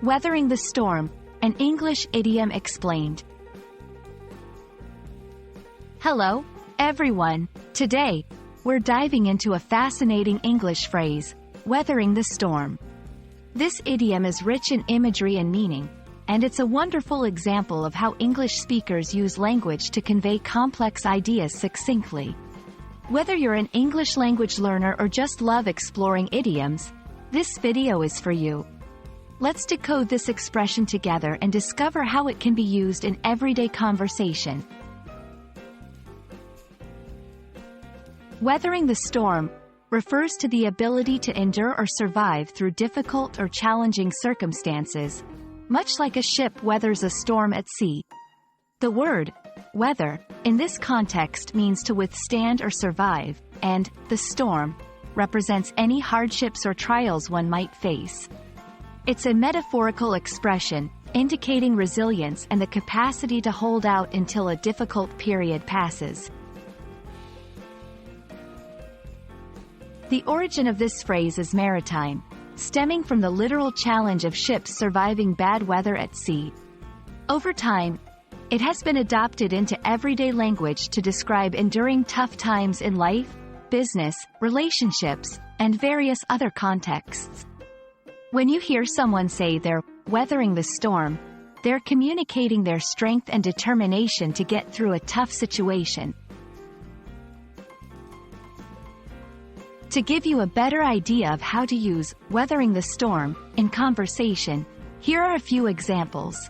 Weathering the storm, an English idiom explained. Hello, everyone. Today, we're diving into a fascinating English phrase, weathering the storm. This idiom is rich in imagery and meaning, and it's a wonderful example of how English speakers use language to convey complex ideas succinctly. Whether you're an English language learner or just love exploring idioms, this video is for you. Let's decode this expression together and discover how it can be used in everyday conversation. Weathering the storm refers to the ability to endure or survive through difficult or challenging circumstances, much like a ship weathers a storm at sea. The word weather in this context means to withstand or survive, and the storm represents any hardships or trials one might face. It's a metaphorical expression, indicating resilience and the capacity to hold out until a difficult period passes. The origin of this phrase is maritime, stemming from the literal challenge of ships surviving bad weather at sea. Over time, it has been adopted into everyday language to describe enduring tough times in life, business, relationships, and various other contexts. When you hear someone say they're weathering the storm, they're communicating their strength and determination to get through a tough situation. To give you a better idea of how to use weathering the storm in conversation, here are a few examples.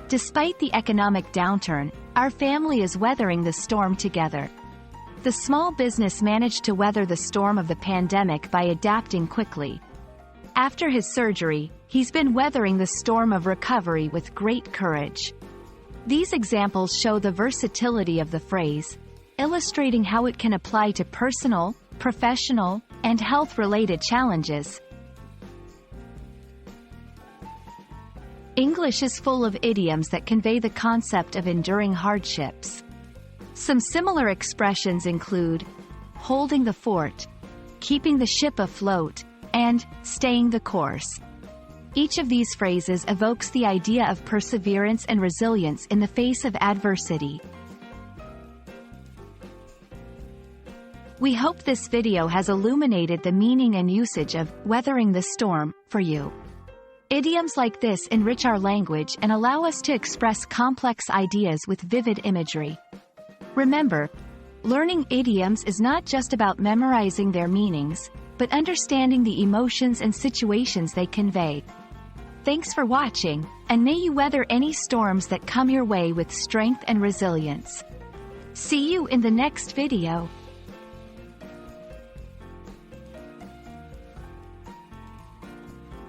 Despite the economic downturn, our family is weathering the storm together. The small business managed to weather the storm of the pandemic by adapting quickly. After his surgery, he's been weathering the storm of recovery with great courage. These examples show the versatility of the phrase, illustrating how it can apply to personal, professional, and health-related challenges. English is full of idioms that convey the concept of enduring hardships. Some similar expressions include holding the fort, keeping the ship afloat, and staying the course. Each of these phrases evokes the idea of perseverance and resilience in the face of adversity. We hope this video has illuminated the meaning and usage of weathering the storm for you. Idioms like this enrich our language and allow us to express complex ideas with vivid imagery. Remember, learning idioms is not just about memorizing their meanings, but understanding the emotions and situations they convey. Thanks for watching, and may you weather any storms that come your way with strength and resilience. See you in the next video.